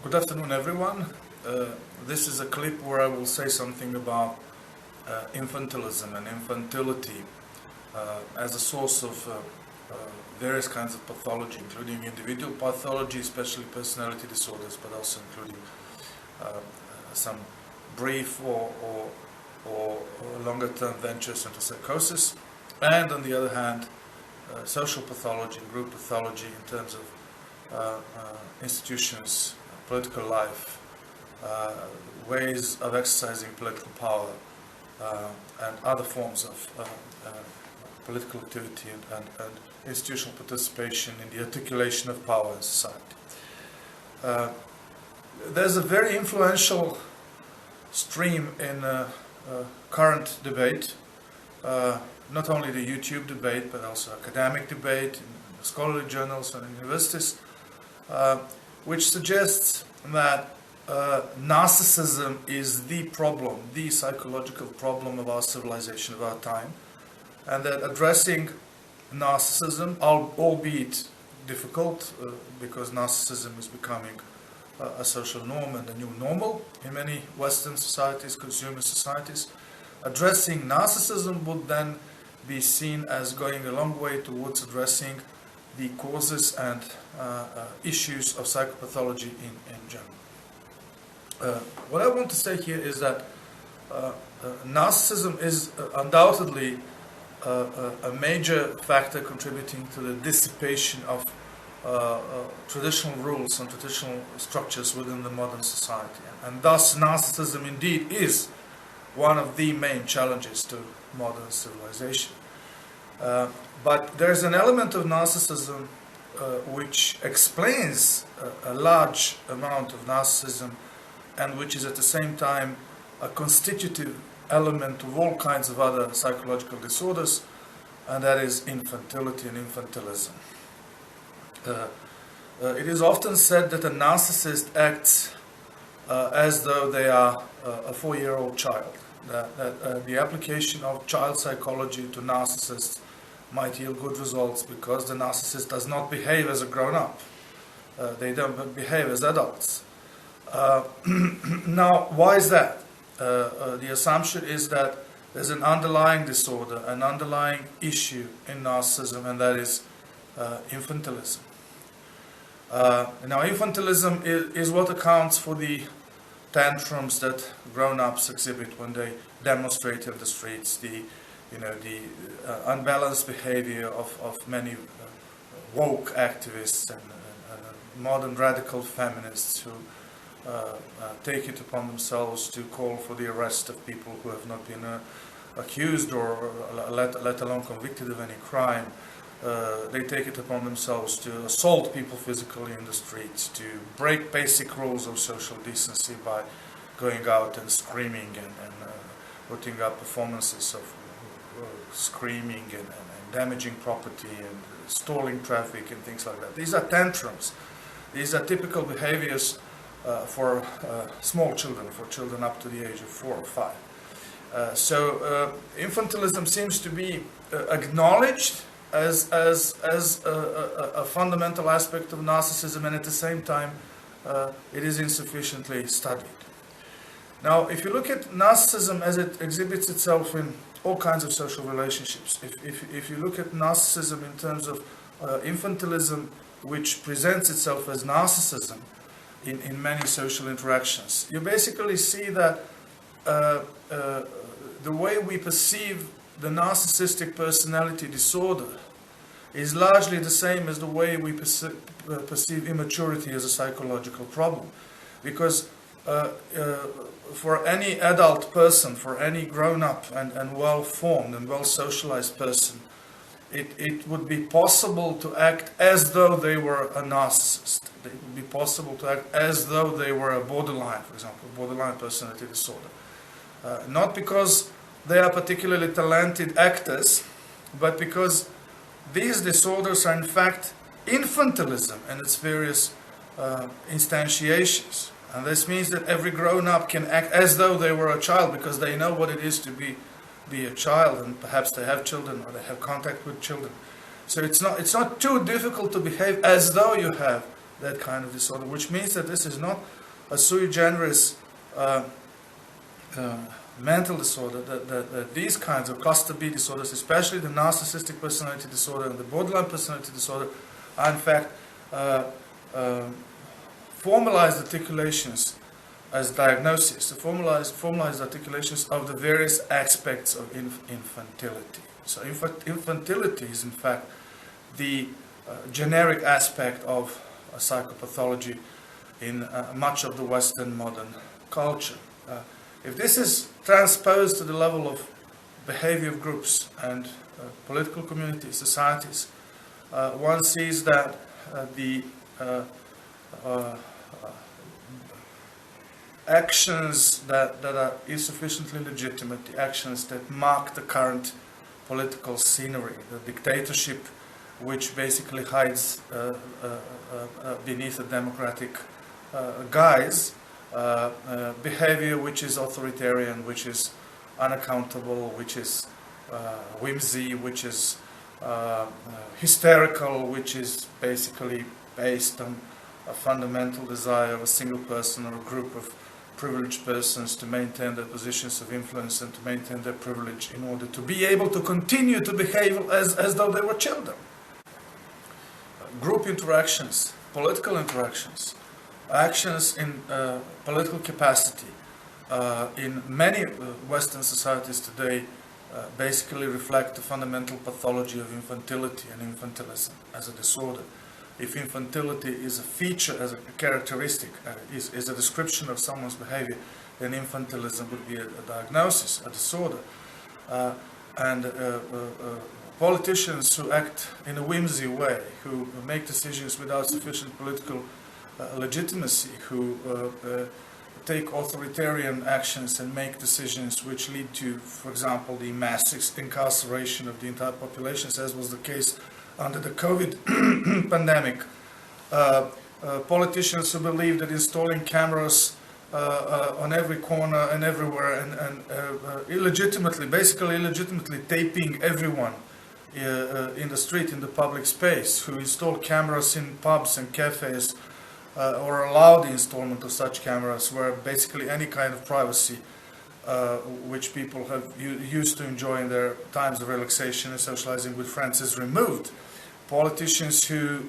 Good afternoon, everyone. This is a clip where I will say something about infantilism and infantility as a source of various kinds of pathology, including individual pathology, especially personality disorders, but also including some brief or longer-term ventures into psychosis, and on the other hand, social pathology, group pathology in terms of institutions, political life, ways of exercising political power, and other forms of political activity and institutional participation in the articulation of power in society. There's a very influential stream in current debate, not only the YouTube debate, but also academic debate in scholarly journals and universities, which suggests that narcissism is the problem, the psychological problem of our civilization, of our time, and that addressing narcissism, albeit difficult, because narcissism is becoming a social norm and a new normal in many Western societies, consumer societies, addressing narcissism would then be seen as going a long way towards addressing the causes and issues of psychopathology in general. What I want to say here is that narcissism is undoubtedly a major factor contributing to the dissipation of traditional rules and traditional structures within the modern society. And thus narcissism indeed is one of the main challenges to modern civilization. But there's an element of narcissism which explains a large amount of narcissism and which is at the same time a constitutive element of all kinds of other psychological disorders, and that is infantility and infantilism. It is often said that a narcissist acts as though they are a 4-year-old child. That the application of child psychology to narcissists might yield good results because the narcissist does not behave as a grown-up. They don't behave as adults. Now, why is that? The assumption is that there's an underlying disorder, an underlying issue in narcissism, and that is infantilism. Now, infantilism is what accounts for the tantrums that grown-ups exhibit when they demonstrate in the streets, the unbalanced behavior of many woke activists and modern radical feminists who take it upon themselves to call for the arrest of people who have not been accused or let alone convicted of any crime. They take it upon themselves to assault people physically in the streets, to break basic rules of social decency by going out and screaming and putting up performances of screaming and damaging property and stalling traffic and things like that. These are tantrums. These are typical behaviors for small children, for children up to the age of 4 or 5. So infantilism seems to be acknowledged as a fundamental aspect of narcissism, and at the same time it is insufficiently studied. Now, if you look at narcissism as it exhibits itself in all kinds of social relationships, if you look at narcissism in terms of infantilism, which presents itself as narcissism in many social interactions, you basically see that the way we perceive the narcissistic personality disorder is largely the same as the way we perceive immaturity as a psychological problem. Because for any adult person, for any grown-up and well-formed and well-socialized person, it would be possible to act as though they were a narcissist. It would be possible to act as though they were a borderline, for example, borderline personality disorder. Not because they are particularly talented actors, but because these disorders are in fact infantilism and its various instantiations. And this means that every grown-up can act as though they were a child because they know what it is to be a child, and perhaps they have children or they have contact with children. So it's not too difficult to behave as though you have that kind of disorder, which means that this is not a sui generis mental disorder, that these kinds of cluster B disorders, especially the narcissistic personality disorder and the borderline personality disorder, are in fact formalized articulations as diagnosis, the formalized articulations of the various aspects of infantility. So infantility is in fact the generic aspect of psychopathology in much of the Western modern culture. If this is transposed to the level of behavior of groups and political communities, societies, one sees that the actions that are insufficiently legitimate, the actions that mark the current political scenery, the dictatorship which basically hides beneath a democratic guise, behavior which is authoritarian, which is unaccountable, which is whimsy, which is hysterical, which is basically based on a fundamental desire of a single person or a group of privileged persons to maintain their positions of influence and to maintain their privilege in order to be able to continue to behave as though they were children. Group interactions, political interactions, actions in political capacity in many Western societies today basically reflect the fundamental pathology of infantility and infantilism as a disorder. If infantility is a feature, as a characteristic, is a description of someone's behavior, then infantilism would be a diagnosis, a disorder. Politicians who act in a whimsy way, who make decisions without sufficient political legitimacy, who take authoritarian actions and make decisions which lead to, for example, the mass incarceration of the entire populations, as was the case under the COVID pandemic. Politicians who believe that installing cameras on every corner and everywhere and basically illegitimately taping everyone in the street, in the public space, who install cameras in pubs and cafes, or allow the installment of such cameras where basically any kind of privacy which people have used to enjoy in their times of relaxation and socializing with friends is removed. Politicians who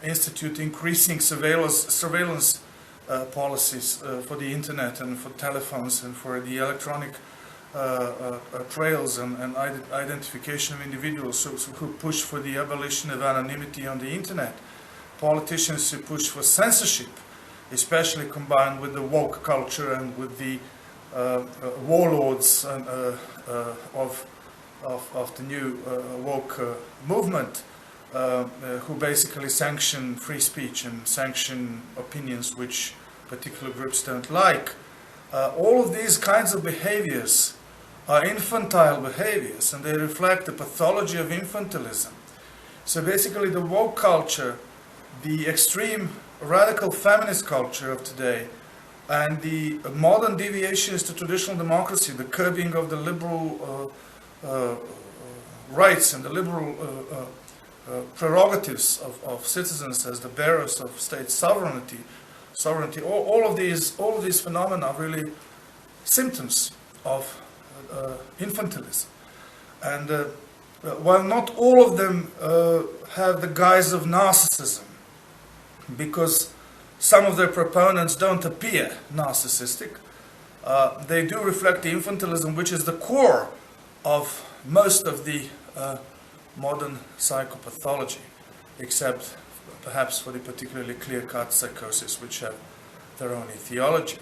institute increasing surveillance policies for the internet and for telephones and for the electronic trails and identification of individuals who push for the abolition of anonymity on the internet. Politicians who push for censorship, especially combined with the woke culture and with the warlords of the new woke movement, who basically sanction free speech and sanction opinions which particular groups don't like. All of these kinds of behaviors are infantile behaviors, and they reflect the pathology of infantilism. So basically the woke culture, the extreme radical feminist culture of today, and the modern deviations to traditional democracy, the curbing of the liberal rights and the liberal prerogatives of citizens as the bearers of state sovereignty, all of these phenomena are really symptoms of infantilism. And while not all of them have the guise of narcissism, because some of their proponents don't appear narcissistic, they do reflect the infantilism which is the core of most of the modern psychopathology, except perhaps for the particularly clear-cut psychosis which have their own etiology.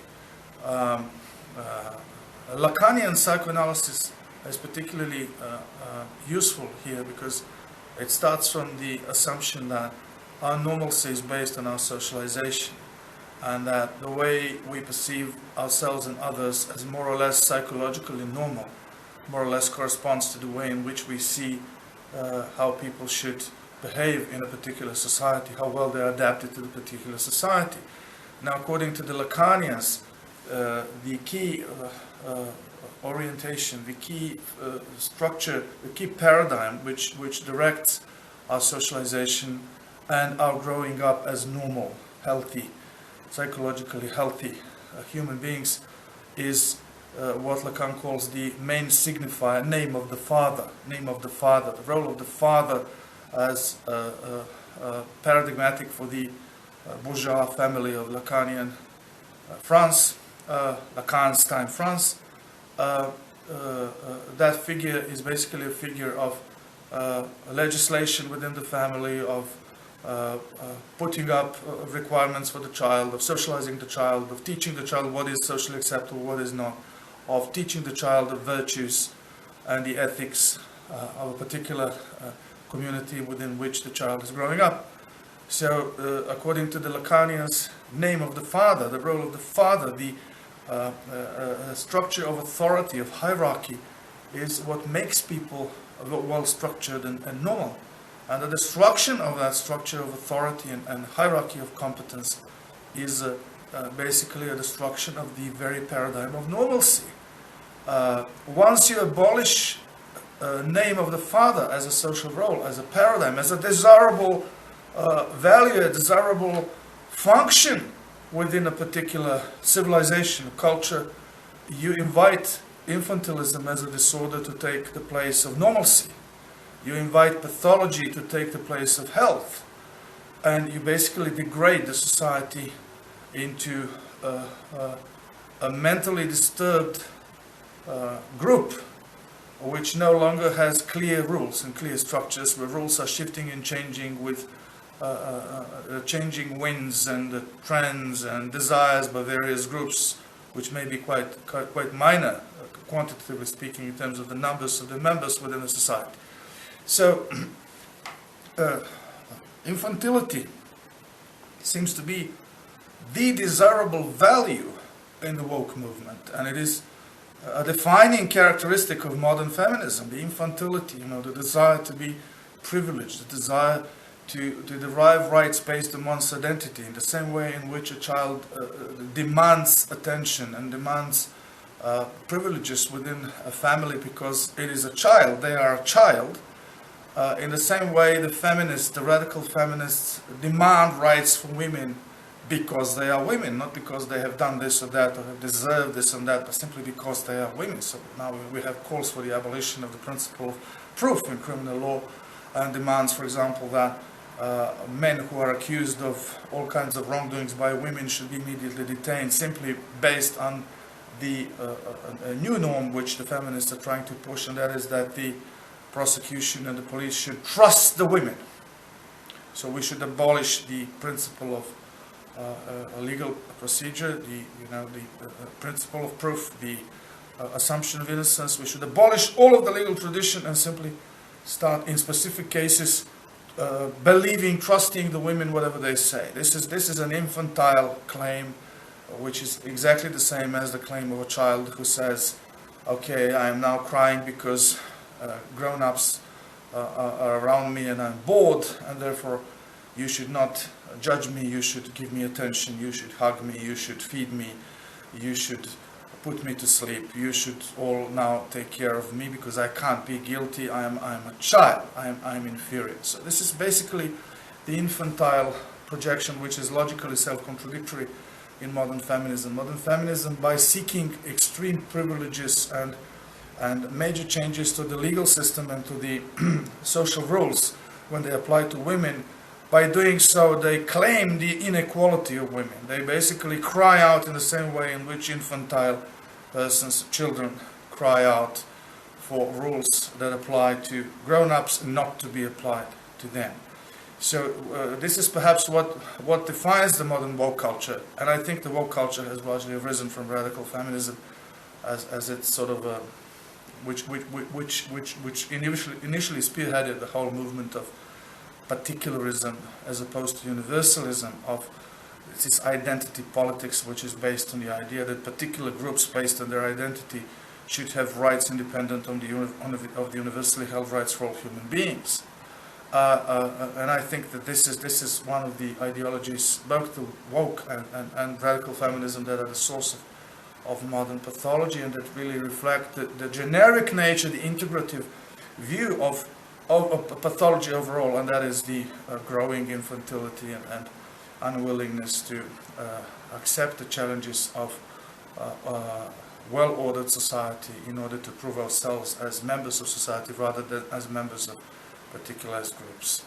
Lacanian psychoanalysis is particularly useful here because it starts from the assumption that our normalcy is based on our socialization, and that the way we perceive ourselves and others as more or less psychologically normal, more or less corresponds to the way in which we see how people should behave in a particular society, how well they are adapted to the particular society. Now, according to the Lacanians, the key orientation, the key structure, the key paradigm which directs our socialization and are growing up as normal, healthy, psychologically healthy human beings is what Lacan calls the main signifier, name of the father, the role of the father as paradigmatic for the bourgeois family of Lacanian France, Lacan's time France. That figure is basically a figure of legislation within the family, of putting up requirements for the child, of socializing the child, of teaching the child what is socially acceptable, what is not, of teaching the child the virtues and the ethics of a particular community within which the child is growing up. So, according to the Lacanians, name of the father, the role of the father, the structure of authority, of hierarchy, is what makes people well structured and normal. And the destruction of that structure of authority and hierarchy of competence is basically a destruction of the very paradigm of normalcy. Once you abolish name of the father as a social role, as a paradigm, as a desirable value, a desirable function within a particular civilization, culture, you invite infantilism as a disorder to take the place of normalcy. You invite pathology to take the place of health. And you basically degrade the society into a mentally disturbed group which no longer has clear rules and clear structures, where rules are shifting and changing with changing winds and trends and desires by various groups, which may be quite minor, quantitatively speaking, in terms of the numbers of the members within a society. So, infantility seems to be the desirable value in the woke movement, and it is a defining characteristic of modern feminism, the infantility, the desire to be privileged, the desire to derive rights based on one's identity, in the same way in which a child demands attention and demands privileges within a family because it is a child, they are a child. In the same way, the radical feminists demand rights for women because they are women, not because they have done this or that or have deserved this and that, but simply because they are women. So now we have calls for the abolition of the principle of proof in criminal law, and demands, for example, that men who are accused of all kinds of wrongdoings by women should be immediately detained, simply based on the new norm which the feminists are trying to push, and that is that the prosecution and the police should trust the women. So we should abolish the principle of legal procedure, the principle of proof, the assumption of innocence. We should abolish all of the legal tradition and simply start, in specific cases, believing, trusting the women whatever they say. This is an infantile claim, which is exactly the same as the claim of a child who says, "Okay, I am now crying because grown-ups are around me and I'm bored, and therefore you should not judge me, you should give me attention, you should hug me, you should feed me, you should put me to sleep, you should all now take care of me because I can't be guilty, I'm a child, I'm inferior." So this is basically the infantile projection, which is logically self-contradictory in modern feminism. Modern feminism, by seeking extreme privileges and major changes to the legal system and to the social rules when they apply to women, by doing so they claim the inequality of women. They basically cry out in the same way in which infantile persons, children, cry out for rules that apply to grown-ups not to be applied to them. So this is perhaps what defines the modern woke culture, and I think the woke culture has largely arisen from radical feminism as it's sort of which initially spearheaded the whole movement of particularism as opposed to universalism, of this identity politics, which is based on the idea that particular groups based on their identity should have rights independent of the universally held rights for all human beings. And I think that this is one of the ideologies, both the woke and radical feminism, that are the source of modern pathology, and that really reflect the generic nature, the integrative view of pathology overall, and that is the growing infantility and unwillingness to accept the challenges of well-ordered society in order to prove ourselves as members of society rather than as members of particularized groups.